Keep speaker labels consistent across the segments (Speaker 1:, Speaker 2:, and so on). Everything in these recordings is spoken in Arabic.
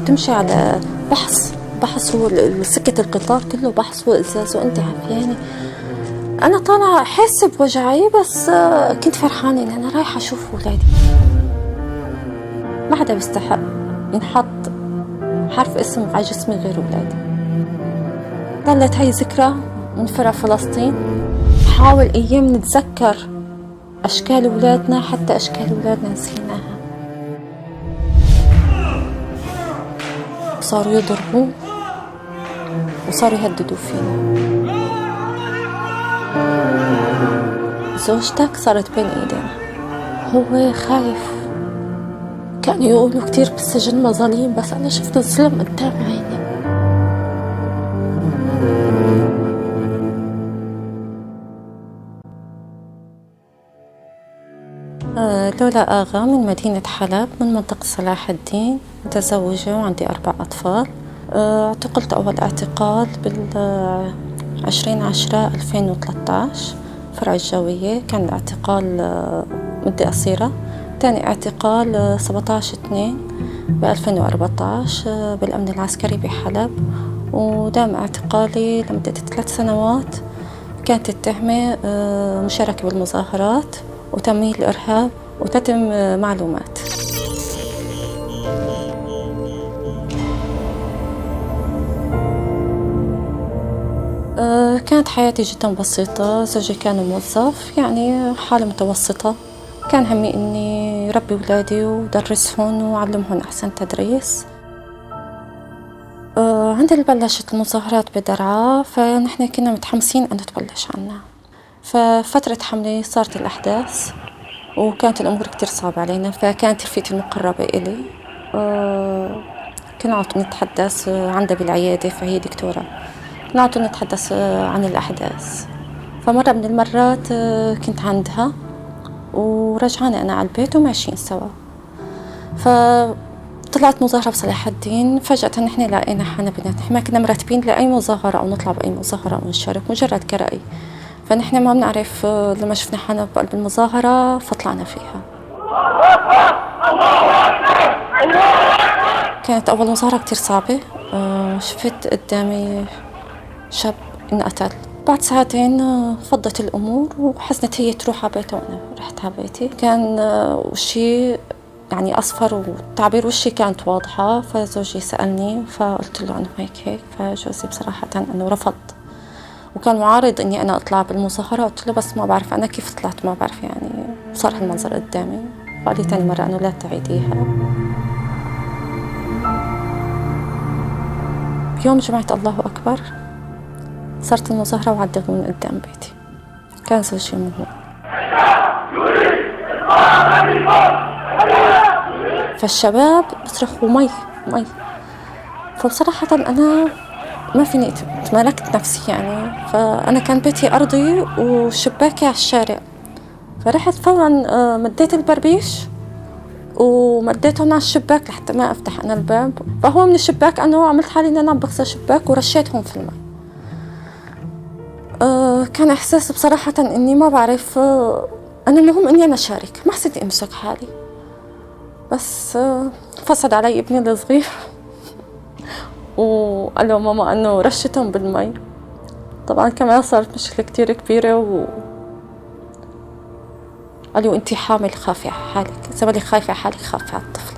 Speaker 1: تمشي على بحث هو سكة القطار كله بحث وإزاز وأنت عارفاني. أنا طالعة حاسة بوجعي بس كنت فرحانة إن أنا رايحة أشوف أولادي. ما حدا بيستحق ينحط حرف اسم على جسمي غير أولادي. ضلت هاي ذكرى من فرع فلسطين. حاول أيام نتذكر أشكال أولادنا، حتى أشكال أولادنا نسيناها. صاروا يضربوا وصاروا يهددوا فينا. زوجتك صارت بين ايدينا. هو خايف، كانوا يقولوا كتير بالسجن مظالم، بس انا شفت الظلم قدام عيني. لولا آغا من مدينة حلب من منطقة صلاح الدين، متزوجة وعندي 4 أطفال. اعتقلت أول اعتقال بال20/10/2013 فرع الجوية، كان الاعتقال مدة قصيرة. تاني اعتقال 17/2/2014 بالأمن العسكري بحلب، ودام اعتقالي لمدة 3 سنوات. كانت التهمة مشاركة بالمظاهرات وتمويل الإرهاب وكتم معلومات. كانت حياتي جدا بسيطة. زوجي كان موظف، يعني حالة متوسطة. كان همي إني ربي أولادي ودرسهم وعلمهم أحسن تدريس. عندما بلشت المظاهرات بدرعا، فنحن كنا متحمسين أن تبلش عنا. ففترة حملي صارت الأحداث وكانت الأمور كتير صعبة علينا. فكانت رفيقتي المقربة إلي كنا نتحدث عندها بالعيادة، فهي دكتورة. نقعد نتحدث عن الأحداث. فمرة من المرات كنت عندها ورجعنا أنا على البيت وماشيين سوا. فطلعت مظاهرة بصلاح الدين. فجأة نحن لقينا حالنا بيناتنا، ما كنا مرتبين لأي مظاهرة أو نطلع بأي مظاهرة أو نشارك، مجرد كرأي. فنحن ما بنعرف، لما شفنا حالنا بقلب المظاهرة فطلعنا فيها. كانت أول مظاهرة كتير صعبة. شفت قدامي شاب انقتل. بعد ساعتين فضت الأمور وحزنت هي تروح على بيتها وأنا رحت على بيتي. كان وشي يعني أصفر وتعبير وشي كانت واضحة. فزوجي سألني فقلت له أنه هيك. فجوزي بصراحة أنه رفض وكان معارض إني أنا أطلع بالمظاهرة. قلت له بس ما بعرف أنا كيف طلعت، ما بعرف يعني صار هالمنظر قدامي. فقال لي تاني مرة أنه لا تعيديها. بيوم جمعة الله أكبر صارت المظاهرة وعدوا من قدام بيتي. كان زوجي مو. فالشباب بصرخوا مي. فبصراحة أنا ما فيني تمالكت نفسي يعني. فأنا كان بيتي أرضي وشباكي على الشارع. فرحت فورا مديت البربيش ومديتهم على الشباك لحتى ما أفتح أنا الباب. فهو من الشباك أنا عملت حالي إن أنا عم بغسل شباك ورشيتهم في الماء. كان إحساس بصراحة إني ما بعرف. أنا المهم إني أنا شارك، ما حسيت أمسك حالي. بس فصل علي ابني الصغير وقال له ماما أنه رشتهم بالمي. طبعا كمان صارت مشكلة كتير كبيرة قال له أنتي حامل خافي على حالك، إذا بدك خايفة على حالك خافي على الطفل.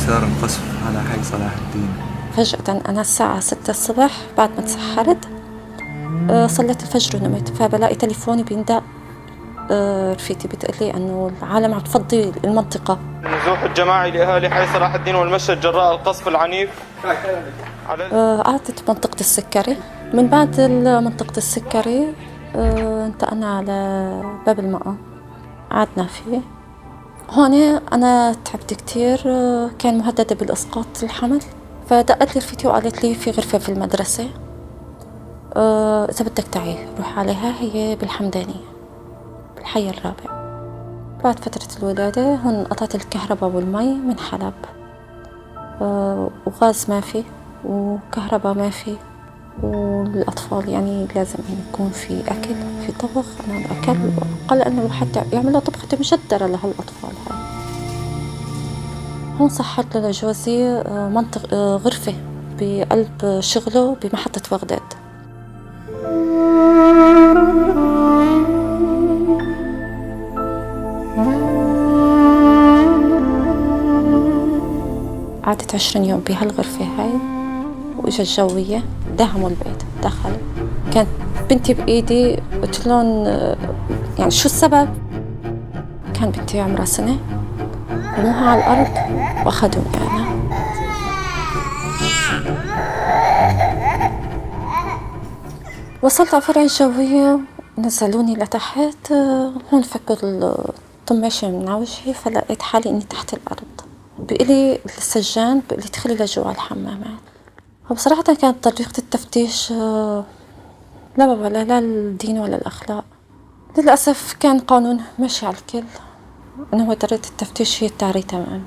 Speaker 2: صار القصف على حي صلاح الدين.
Speaker 1: فجأة أنا الساعة 6 الصبح بعد ما تسحرت صليت الفجر ونمت. فبلاقي تليفوني بيندق. رفيقتي بتقلي أنه العالم عم تفضي المنطقة.
Speaker 3: النزوح الجماعي لأهالي حي صلاح الدين والمشهد جراء القصف العنيف.
Speaker 1: قعدت بمنطقة السكري. من بعد منطقة السكري انتقلنا على باب المقام، قعدنا فيه. هون أنا تعبت كتير. كان مهددة بالإسقاط الحمل. فدقت لي رفيقتي وقالت لي في غرفة في المدرسة إذا بدك تعي روح عليها، هي بالحمدانية بالحي الرابع. بعد فترة الولادة هون قطعت الكهرباء والمي من حلب. وغاز ما في وكهرباء ما في. والأطفال يعني لازم أن يكون في أكل، في طبخ. أنا الأكل قال أنه حتى يعملوا طبخة مجدرة لهالأطفال هاي. هون صحت لجوزي منطق غرفة بقلب شغله بمحطة بغداد. قعدت 20 يوم بهالغرفة هاي، وإجا الجوية دهموا البيت، دخلوا. كانت بنتي بإيدي، قلت لهم يعني شو السبب؟ كان بنتي عمرها سنة، رموها على الأرض وأخذوني أنا. وصلت على فرع الجوية، نزلوني لتحت. هون فكوا الطماشة من وجهي، فلقيت حالي إني تحت الأرض. بقلي السجان بقلي ادخلي لجوا الحمامات. وبصراحة كانت طريقة التفتيش لا بابا، لا الدين ولا الأخلاق. للأسف كان قانون ماشي على الكل، أنه طريقة التفتيش هي التعري تماما.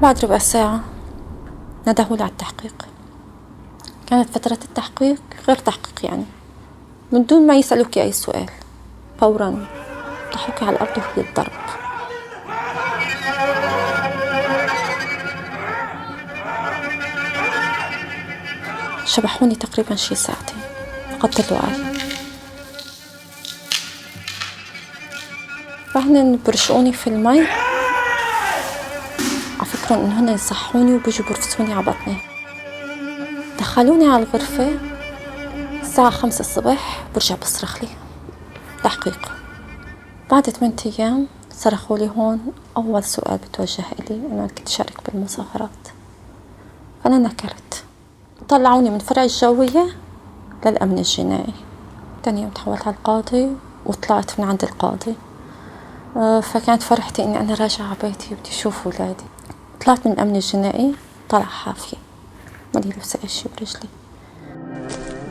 Speaker 1: بعد ربع ساعة ندهولي على التحقيق. كانت فترة التحقيق غير تحقيق، يعني من دون ما يسألوك أي سؤال فورا طحوك على الأرض وهي الضرب. شبحوني تقريبا شي ساعتين، قتلوا عالي. فهن برشقوني في المي، عفكرن إن هن يصحوني وبيجوا برفسوني على بطني. دخلوني على الغرفة الساعة 5 الصبح، برجع بصرخ لي تحقيق. بعد 8 أيام صرخوا لي هون. أول سؤال بتوجه إلي أنا كنت شارك بالمظاهرات، فأنا نكرت. طلعوني من فرع الجوية للأمن الجنائي. تاني يوم تحولت على القاضي وطلعت من عند القاضي. فكانت فرحتي إني أنا راجعة على بيتي وبدي أشوف أولادي. طلعت من الأمن الجنائي طلع حافية، مالي لابسة أي شي برجلي.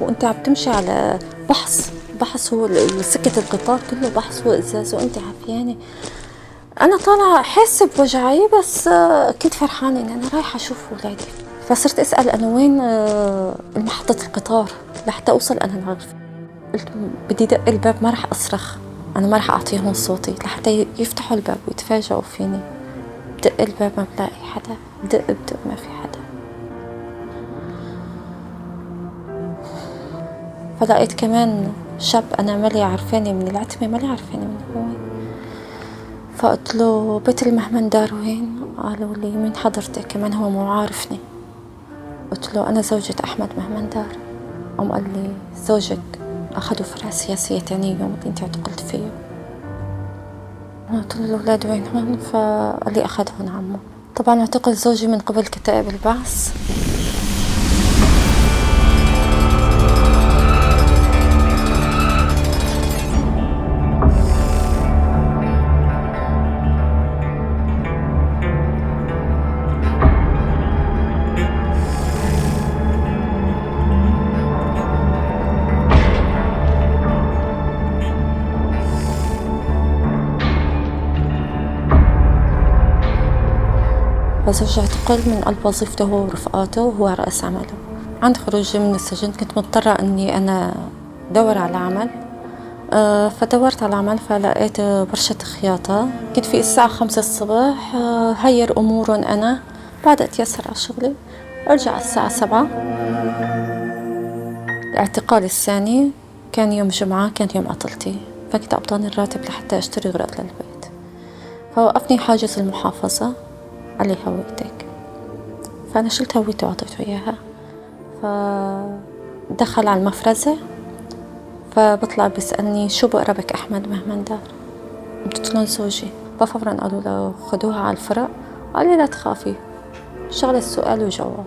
Speaker 1: وأنت عم تمشي على بحث هو سكة القطار كله بحث وإزاز وأنت عافيانة. أنا طالعة حاسة بوجعي، بس كنت فرحانة إن أنا رايحة أشوف أولادي. فصرت أسأل أنا وين محطة القطار لحتى أوصل أنا الغرفة. قلت بدي دق الباب، ما رح أصرخ، أنا ما رح أعطيهم صوتي لحتى يفتحوا الباب ويتفاجئوا فيني. بدق الباب ما بلاقي حدا، بدق ما في حدا. فلقيت كمان شاب أنا مالي عرفاني من العتمة، مالي عرفاني من هون. فقلت له بيت المهمندار وين؟ قالوا لي من حضرتك؟ كمان هو مو عارفني. قلت له أنا زوجة أحمد مهمندار. قام قال لي زوجك أخذوا فرع سياسية تاني يوم اللي انت اعتقلت فيه. قلت له الأولاد وين هون؟ فقال لي أخذهن عمه. طبعا اعتقل زوجي من قبل كتائب البعث. فزوجي اعتقل من قلب وظيفته هو ورفقاته وهو رأس عمله. عند خروجي من السجن كنت مضطرة أني أنا دور على عمل. فدورت على عمل، فلقيت ورشة خياطة. كنت في الساعة 5 الصبح هير أمور أنا بعد أتيسر على شغلي، أرجع الساعة 7. الاعتقال الثاني كان يوم جمعة، كان يوم عطلتي، فكنت أبطاني الراتب لحتى أشتري غراض للبيت. فوقفني حاجز المحافظة، قال لي هويتك. فأنا شلت هويته وعطيته إياها. فدخل على المفرزة، فبطلع بيسألني شو بقربك أحمد مهمندار؟ قلت له زوجي. ففورا قالوا له خدوها على الفرق. قال لي لا تخافي، شغلة سؤال وجواب.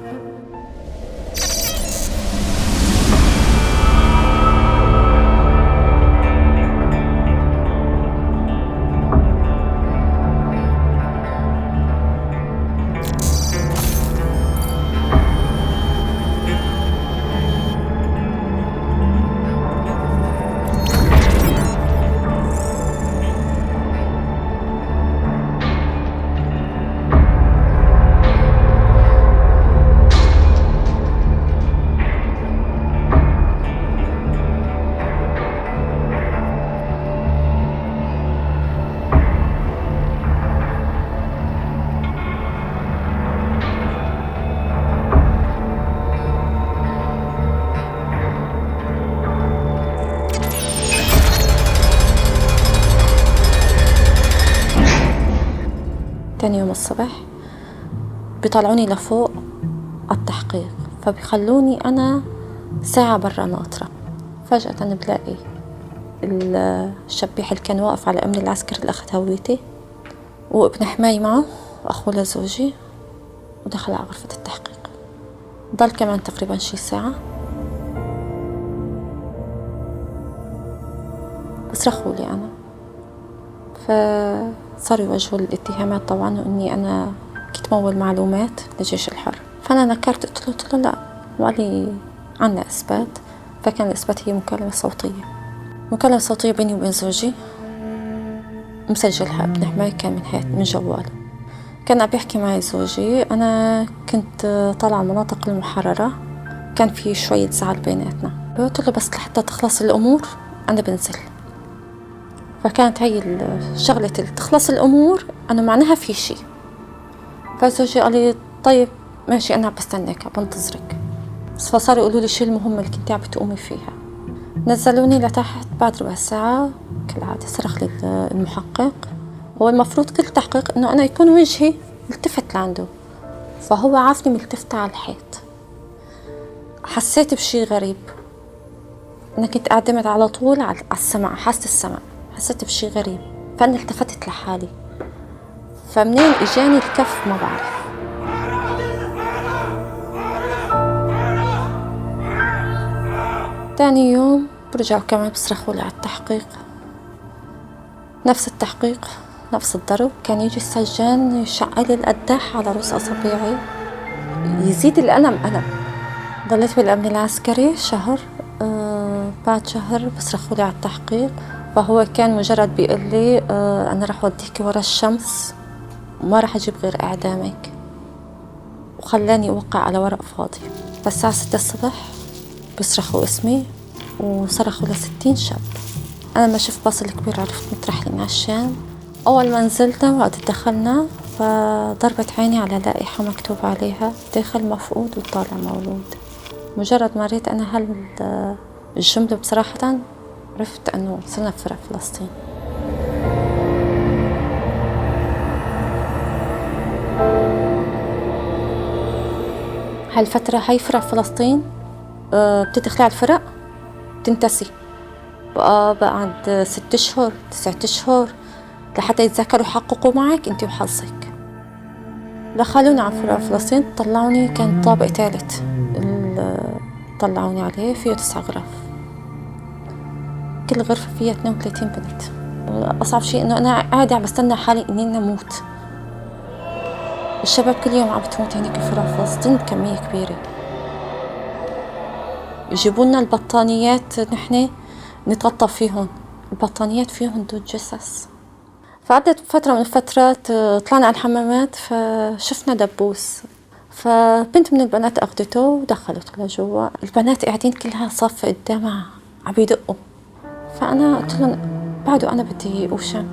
Speaker 1: تاني يوم الصبح بيطلعوني لفوق على التحقيق، فبيخلوني أنا ساعة برا ناطرة. فجأة بلاقي الشبيح اللي كان واقف على أمن العسكري اللي أخذ هويتي وابن حماي معه أخوه لزوجي، ودخل على غرفة التحقيق. ضل كمان تقريبا شي ساعة، بصرخوا لي أنا، فصاروا يوجهوا الاتهامات طبعا، وإني أنا كنت مول معلومات لجيش الحر. فأنا نكرت، قلت له لا، وقال لي عنا إثبات. فكان الإثبات هي مكالمة صوتية بيني وبين زوجي، مسجلها ابن حماي، كان من جواله. كان عم بيحكي معي زوجي، أنا كنت طالعة المناطق المحررة، كان في شوية زعل بيناتنا. قلت له بس لحتى تخلص الأمور أنا بنزل. فكانت هي الشغلة اللي تخلص الأمور أنا معناها في شي. فزوجي قال لي طيب ماشي، أنا بستناك بنتظرك. فصاروا يقولوا لي شو المهمة اللي كنت عم بتقومي فيها. نزلوني لتحت بعد ربع ساعة كالعادة. صرخ لي المحقق، هو المفروض كل تحقيق إنه أنا يكون وجهي ملتفت لعنده، فهو عافني ملتفتة على الحيط. حسيت بشي غريب، أنا كنت أعتمد على طول على السمع، حاسة السمع. حسيت بشي غريب، فأنا التفتت لحالي. فمنين إجاني الكف ما بعرف. تاني يوم برجعوا كمان بصرخوا لي على التحقيق، نفس التحقيق، نفس الضرب. كان يجي السجان يشعل القداح على رؤوس أصابعي، يزيد الألم. أنا ضليت بالأمن العسكري شهر. بعد شهر بصرخوا لي على التحقيق، فهو كان مجرد بيقول لي أنا رح أوديكي ورا الشمس وما رح أجيب غير إعدامك، وخلاني أوقع على ورق فاضي. فالساعة 6 الصبح بصرخوا اسمي، وصرخوا ل60 شاب. أنا ما شفت باص الكبير، عرفت مترحلين عشان. أول ما نزلنا وقت دخلنا، فضربت عيني على لائحة مكتوب عليها داخل مفقود وطالع مولود. مجرد ما ريت أنا الجملة بصراحة عرفت أنه صرنا بفرع فلسطين. هالفترة هاي فرع فلسطين بتدخلي على الفرق تنتسي بقى عند 6 أشهر 9 أشهر لحتى يتذكروا يحققوا معك انت وحظك. دخلوني على فرع فلسطين، طلعوني، كان طابق ثالث طلعوني عليه، فيه 9 غرف، كل غرفة فيها 32 بنت. أصعب شيء إنه أنا قاعدة عم بستنى حالي إني نموت. الشباب كل يوم عم بتموت هنيك في فرع فلسطين بكمية كبيرة. يجيبوا لنا البطانيات نحن نتغطى فيهم، البطانيات فيهم دود جثث. فعدت فترة من الفترات طلعنا على الحمامات، فشفنا دبوس، فبنت من البنات أخذته ودخلته لجوا. البنات قاعدين كلها صف قدامها عم يدقوا، فأنا قلت لهم بعده أنا بدي أوشم.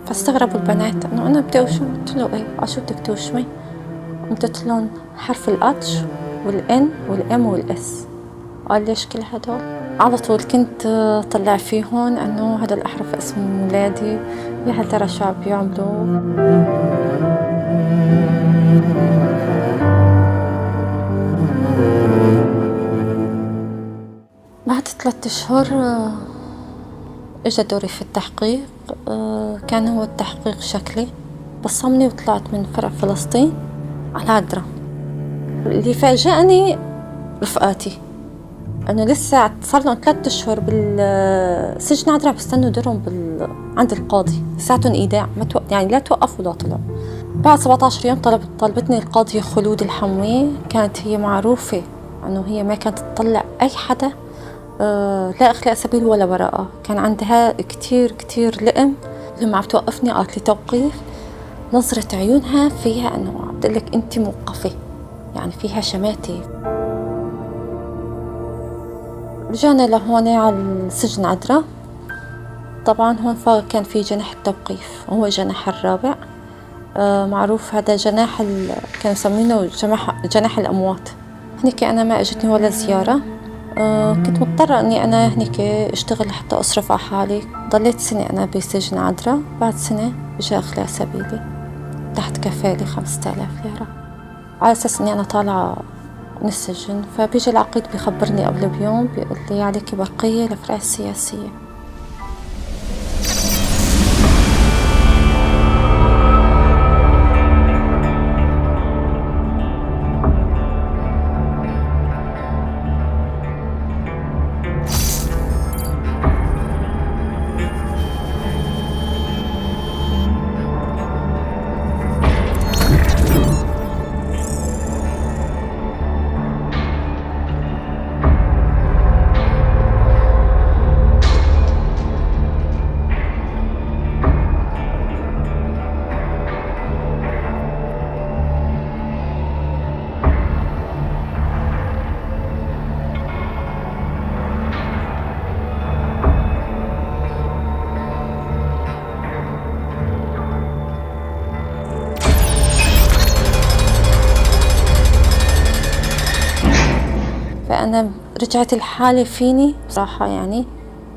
Speaker 1: فاستغربوا البنات إنه أنا بدي أوشم. قلت له إيه، عشو بدك توشمي؟ قلت لهم حرف الاتش والان والام والاس. قال ليش كل هدول؟ على طول كنت طلع فيهم انه هدول احرف اسم ولادي، يا هل ترى شو عم بيعملوا. بعد 3 أشهر اجى دوري في التحقيق. كان هو التحقيق شكلي، بصمني وطلعت من فرع فلسطين على عدرا. اللي فاجأني رفقاتي انه لسه صار لهم 3 أشهر بالسجن عدرا بستنوا دورهم عند القاضي، لساتهم ايداع، يعني لا توقفوا لا طلعوا. بعد 17 يوم طلبتني القاضية خلود الحموي. كانت هي معروفة انه هي ما كانت تطلع اي حدا لا اخلاء سبيل ولا براءة. كان عندها كتير لئم. لما عم توقفني قالت لي توقيف، نظرة عيونها فيها انه عم تقلك انت موقفة، يعني فيها شماتة. رجعنا لهون على السجن عدرا. طبعا هون كان في جناح التوقيف، هو الجناح الرابع. معروف هذا جناح كانوا يسمونه جناح الأموات. هنيك أنا ما أجتني ولا زيارة. كنت مضطرة أني أنا هنيك أشتغل حتى أصرف على حالي. ضليت سنة أنا بسجن عدرا. بعد سنة إجا أخلاء سبيلي. تحت كفالي 5000 ليرة على أساس إني أنا طالعة من السجن. فبيجي العقيد بيخبرني قبل بيوم بيقول لي عليكي برقية لفرع السياسية. فأنا رجعت الحالة فيني بصراحة يعني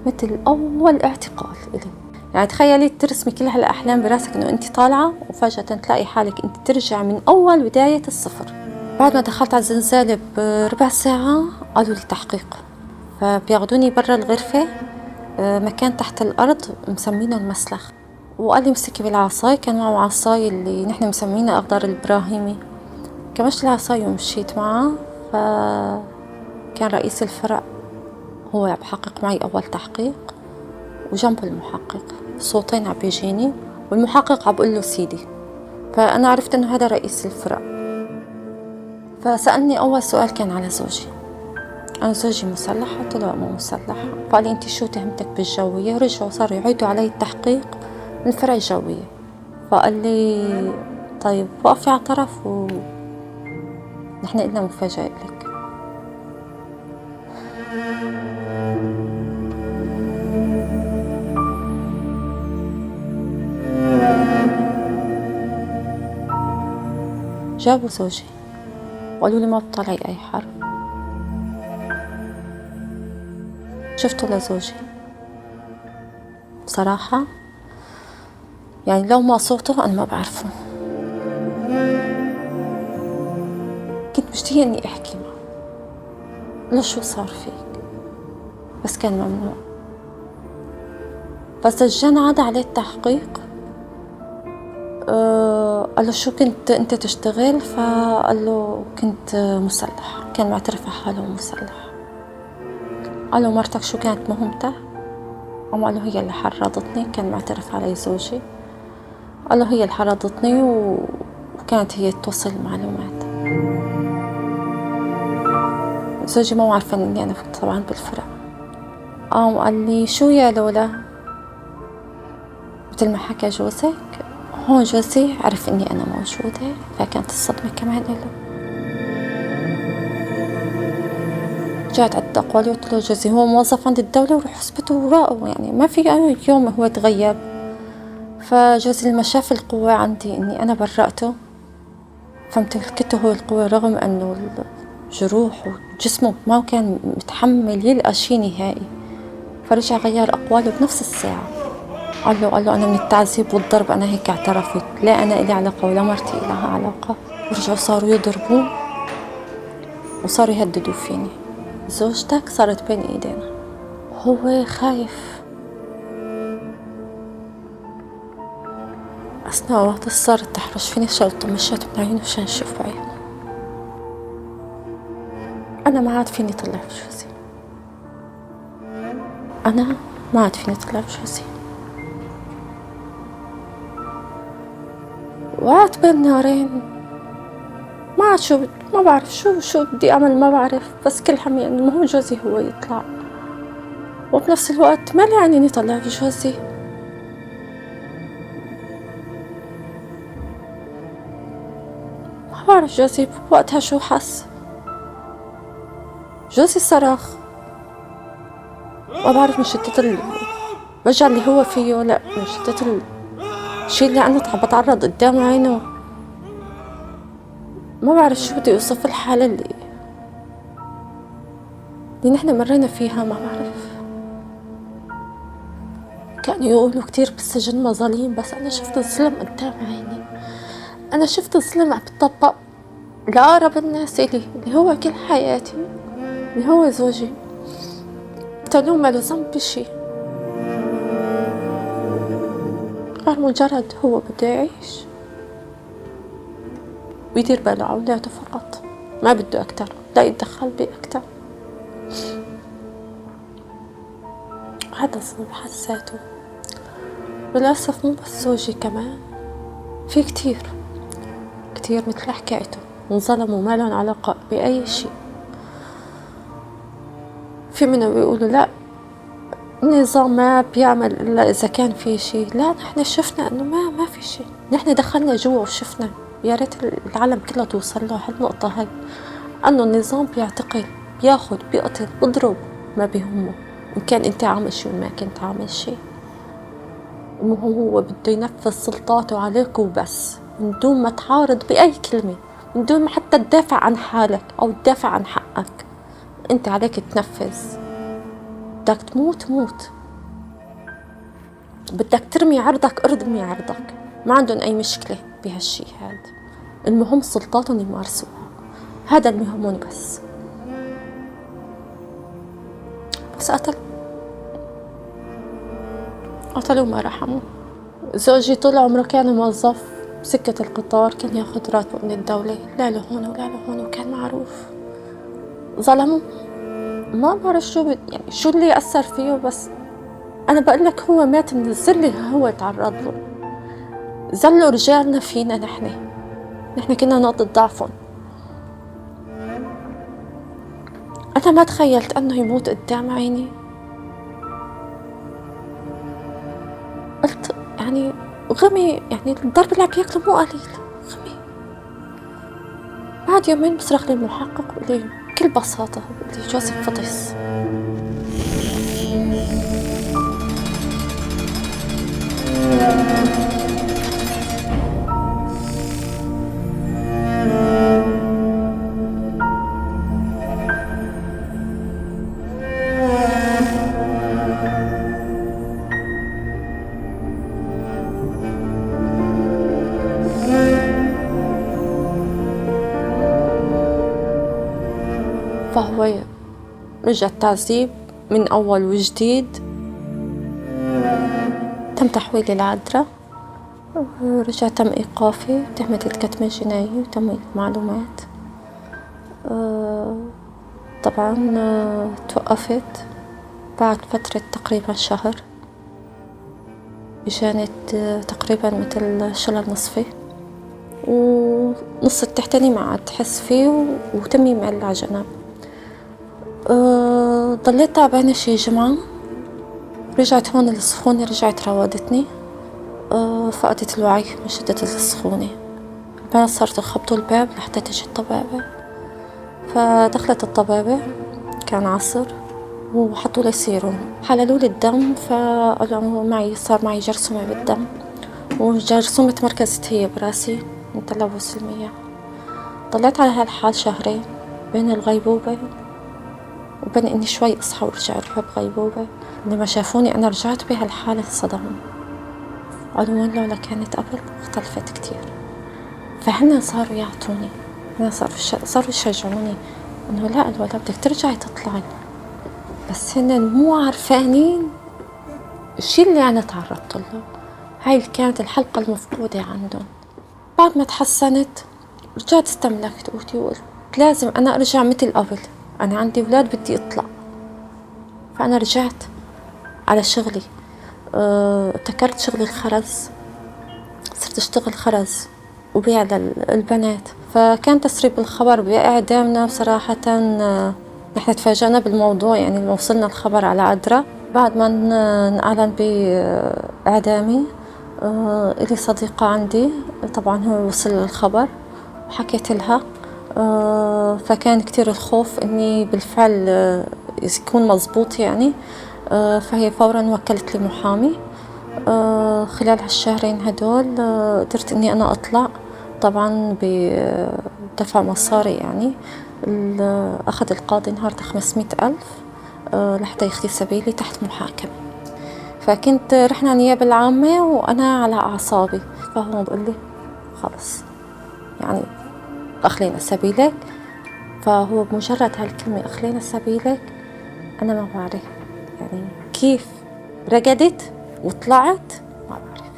Speaker 1: مثل أول اعتقال إلي. يعني تخيلي ترسمي كل هالأحلام براسك إنه أنت طالعة وفجأة تلاقي حالك أنت ترجع من أول بداية الصفر. بعد ما دخلت على الزنزانة بربع ساعة قالوا لي تحقيق، فبياخدوني برا الغرفة مكان تحت الأرض مسمينه المسلخ، وقال لي مسكي بالعصاي. كان معه عصاي اللي نحن مسمينها أخضر الإبراهيمي. كمشت العصاي ومشيت معه. كان رئيس الفرع هو عم بحقق معي أول تحقيق، وجنبه المحقق صوتين عم بيجيني، والمحقق عم بقول له سيدي. فأنا عرفت إنه هذا رئيس الفرع. فسألني أول سؤال كان على زوجي. أنا زوجي مسلح؟ قلت له مو مسلح. فقال لي أنت شو تهمتك بالجوية؟ رجعوا صاروا يعيدوا علي التحقيق من فرع الجوية. فقال لي طيب وقفي على طرف ونحن قلنا مفاجأة لك. جابوا زوجي وقالوا لي ما بطلعي أي حرف. شفته لزوجي بصراحة يعني لو ما صوته أنا ما بعرفه. كنت مشتهية إني أحكي معه، له شو صار فيك، بس كان ممنوع. فسجان عاد عليه التحقيق. قال له شو كنت أنت تشتغل؟ فقال له كنت مسلح. كان معترف على حاله مسلح. قال له مرتك شو كانت مهمتها؟ قال له هي اللي حرضتني. كان معترف علي زوجي. قال له هي اللي حرضتني وكانت هي توصل المعلومات. زوجي ما عارفة إني أنا كنت طبعا بالفرع. قام قال لي شو يا لولا؟ مثل ما حكى جوزك. هون جوزي عرف إني أنا موجودة، فكانت الصدمة كمان له. رجعت عدت أقوالي وقلت له جوزي هو موظف عند الدولة وروح اثبته وراءه، يعني ما في أي يوم هو تغيب. فجوزي لما شاف القوة عندي إني أنا برأته فامتلكته هو القوة، رغم أنه الجروح وجسمه ما كان متحمل يلقى شي نهائي. فرجع غير أقواله بنفس الساعة. قال له أنا من التعذيب والضرب أنا هيك اعترفت، لا أنا إلي علاقة ولا مرتي إلها علاقة. ورجعوا صاروا يضربوا وصاروا يهددوا فيني. زوجتك صارت بين إيدينا. هو خايف. أثناء وقت صارت تحرش فيني شلته مشيت من عيونه عشان أشوف بعيونه. أنا ما عاد فيني طلع بجوزي. أنا ما عاد فيني طلع بجوزي. وقعت بين نارين. ما عاد ما بعرف شو بدي أعمل، ما بعرف. بس كل همي إنه ما هو جوزي هو يطلع، وبنفس الوقت ما لي يعني إني طلع بجوزي. ما بعرف جوزي بوقتها شو حس. جوزي صرخ، ما بعرف من شدة الوجع اللي هو فيه، لا من شدة الشي اللي أنا بتعرض قدام عينه. ما بعرف شو بدي أوصف الحالة اللي نحن مرينا فيها. ما بعرف. كانوا يقولوا كتير بالسجن مظالم، بس أنا شفت الظلم قدام عيني. أنا شفت الظلم عم بتطبق لأقرب الناس إلي اللي هو كل حياتي، اللي هو زوجي. قتلوه ما له ذنب بشي، غير مجرد هو بده يعيش ويدير باله على أولاده فقط، ما بده أكتر، لا يتدخل بي أكتر. هذا الظلم حسيته. للأسف مو بس زوجي، كمان في كتير مثل حكايته انظلموا ما لهم علاقة بأي شيء. في منهم بيقولوا لا، النظام ما بيعمل إلا إذا كان في شيء. لا، نحن شفنا إنه ما في شيء، نحن دخلنا جوا وشفنا. يا ريت العالم كله توصل له هالنقطة هاي، إنه النظام بيعتقل، بياخد، بيقتل، بيضرب، ما بيهمه إن كان أنت عامل شيء وما كنت عامل شيء. هو بده ينفذ سلطاته عليك وبس، من دون ما تعارض بأي كلمة، من دون ما حتى تدافع عن حالك أو تدافع عن حقك. أنت عليك تنفذ. بدك تموت موت، بدك ترمي عرضك ارمي عرضك، ما عندهم أي مشكلة بهالشي هذا. المهم سلطاتهم يمارسوها، هذا المهم بس. بس قتلوا ما رحموا. زوجي طول عمره كان موظف بسكة القطار، كان ياخد راتبه من الدولة، لا له هون ولا له هون، وكان معروف. ظلموا، ما بعرف يعني شو اللي أثر فيه، بس أنا بقول لك هو مات من الذل اللي هو تعرض له. ذلوا رجالنا فينا، نحن كنا نقطة ضعفهم. أنا ما تخيلت أنه يموت قدام عيني. قلت يعني غمي، يعني الضرب اللي عم ياكله مو قليل. غمي. بعد يومين بصرخ لي المحقق بقول لي بكل بساطة، بقول لي جوزك فطس. فهو رجع التعذيب من أول وجديد. تم تحويلي لعذرة، رجع تم إيقافي بتهمة الكتم الجنائي وتمويل المعلومات. طبعا توقفت بعد فترة تقريبا شهر، إجانت تقريبا مثل شلل نصفي، ونص التحتاني ما عاد تحس فيه، وتمي معلق على جنب. ضليت تعبانة شي جمعة، رجعت هون السخونة، رجعت راودتني. فقدت الوعي من شدة السخونة. البنات صارت يخبطوا الباب لحتى تجي الطبابة، فدخلت الطبابة، كان عصر، وحطوا لي سيروم، حللوا لي الدم، فقالوا صار معي جرثومة بالدم، وجرثومة تمركزت هي براسي من تلوث المياه. ضليت على هالحال شهرين، بين الغيبوبة وبين إني شوي أصحى وارجع أروح بغيبوبة. لما شافوني أنا رجعت بهالحالة انصدموا، قالوا وين لولا كانت قبل اختلفت كتير. فهن صاروا يعطوني، صاروا يشجعوني إنه لا الولا بدك ترجعي تطلعي، بس هن مو عارفانين الشي اللي أنا تعرضت له. هاي كانت الحلقة المفقودة عندهم. بعد ما تحسنت رجعت استملكت قوتي وقلت لازم أنا أرجع مثل قبل، أنا عندي أولاد بدي أطلع. فأنا رجعت على شغلي. ابتكرت شغل الخرز، صرت أشتغل خرز وبيع للبنات. فكان تسريب الخبر بإعدامنا بصراحة. نحن تفاجأنا بالموضوع، يعني لما وصلنا الخبر على عدرا بعد ما انعلن بإعدامي. إلي صديقة عندي طبعا هو وصل الخبر وحكيت لها. فكان كتير الخوف إني بالفعل يكون مزبوط يعني. فهي فورا وكلت لي محامي. خلال هالشهرين هدول قدرت إني أنا أطلع، طبعا بدفع مصاري يعني. أخذ القاضي نهاردة 500,000 لحتى يخلي سبيلي تحت محاكمة. فكنت رحنا النيابة العامة وأنا على أعصابي، فهو بقول لي خلص يعني أخلينا سبيلك. فهو بمجرد هالكلمة أخلينا سبيلك أنا ما بعرف يعني كيف رقدت وطلعت، ما بعرف.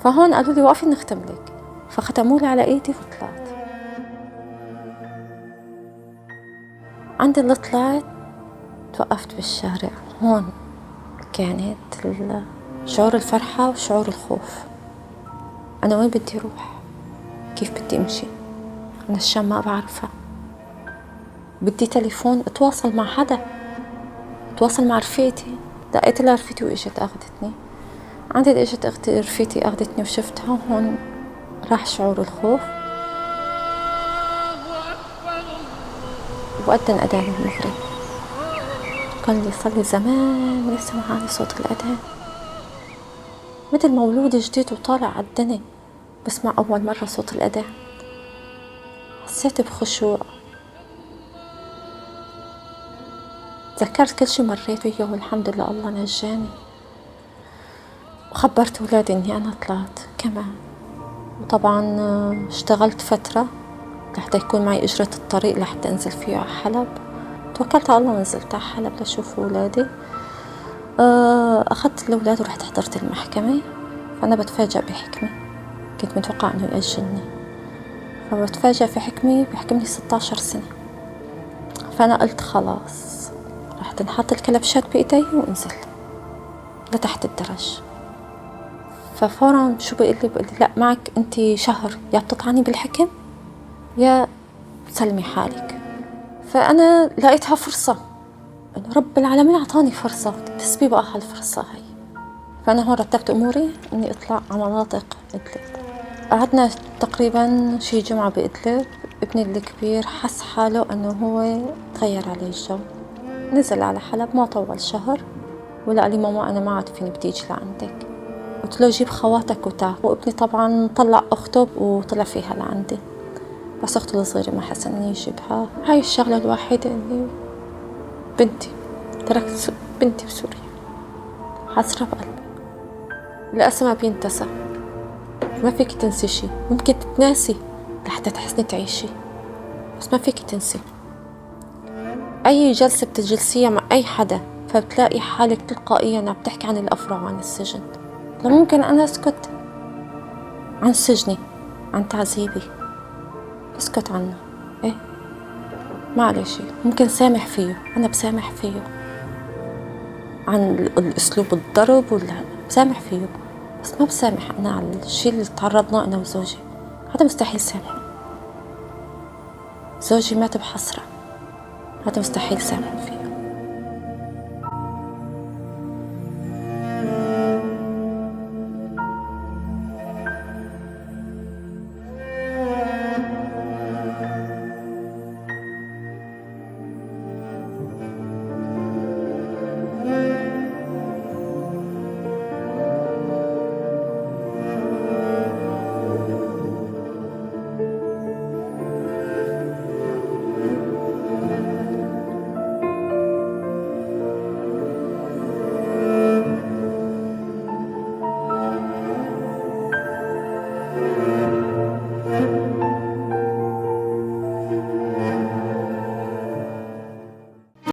Speaker 1: فهون قالوا لي وقفي نختم لك، فختموا لي على إيدي وطلعت. عند اللي طلعت توقفت بالشارع، هون كانت شعور الفرحة وشعور الخوف. أنا وين بدي أروح؟ كيف بدي أمشي؟ أنا الشام ما بعرفها، بدي تليفون أتواصل مع حدا، أتواصل مع رفيقتي. دقيت لرفيقتي وإجت أخذتني. عند إجت رفيقتي أخذتني وشفتها، هون راح شعور الخوف. وأذن أذان المغرب، قال لي صار لي زمان لسه معاني صوت الأذان، مثل مولود جديد وطالع على الدنيا بسمع أول مرة صوت الأذان. حسيت بخشوع، تذكرت كل شي مريت فيه والحمد لله الله نجاني. وخبرت أولادي إني أنا طلعت كمان. وطبعا اشتغلت فترة لحتى يكون معي أجرة الطريق لحتى أنزل فيه على حلب. توكلت على الله ونزلت على حلب لأشوف أولادي. أخذت الأولاد ورحت حضرت المحكمة. فأنا بتفاجأ بحكمي، كنت متوقع إنه يأجلني، فبتفاجأ في حكمي بحكمني 16 سنة. فأنا قلت خلاص رحت نحط الكلبشات بإيدي وانزل لتحت الدرج. ففورا شو بقول لي لا معك انت شهر، يا بتطعني بالحكم يا تسلمي حالك. فأنا لقيتها فرصة، إنه رب العالمين أعطاني فرصة، تسبي بقى هالفرصة هاي. فأنا هون رتبت أموري إني أطلع على مناطق إدلب. قعدنا تقريبا شي جمعة بإدلب. ابني الكبير حس حاله إنه هو تغير عليه الجو، نزل على حلب ما طول شهر، ولا قال لي ماما أنا ما عاد فيني بدي أجي لعندك. قلت له جيب خواتك وتعال. وابني طبعا طلع أخته وطلع فيها لعندي، بس أخته الصغيرة ما حس إني يجيبها. هاي الشغلة الوحيدة اللي بنتي تركت بنتي بسوريا، حسرة بقلبي. الأسى ما بينتسى، ما فيك تنسي شي. ممكن تتناسي لحتى تحسني تعيشي، بس ما فيك تنسي. أي جلسة بتجلسيها مع أي حدا فبتلاقي حالك تلقائيا عم بتحكي عن الأفرع وعن السجن. ممكن أنا أسكت عن سجني، عن تعذيبي، أسكت عنه، إيه ما عليه شي. ممكن سامح فيه، أنا بسامح فيه عن الأسلوب الضرب ولا بسامح فيه، بس ما بسامح أنا على الشي اللي تعرضنا أنا وزوجي. هذا مستحيل سامحه. زوجي مات بحسرة، هذا مستحيل سامح فيه.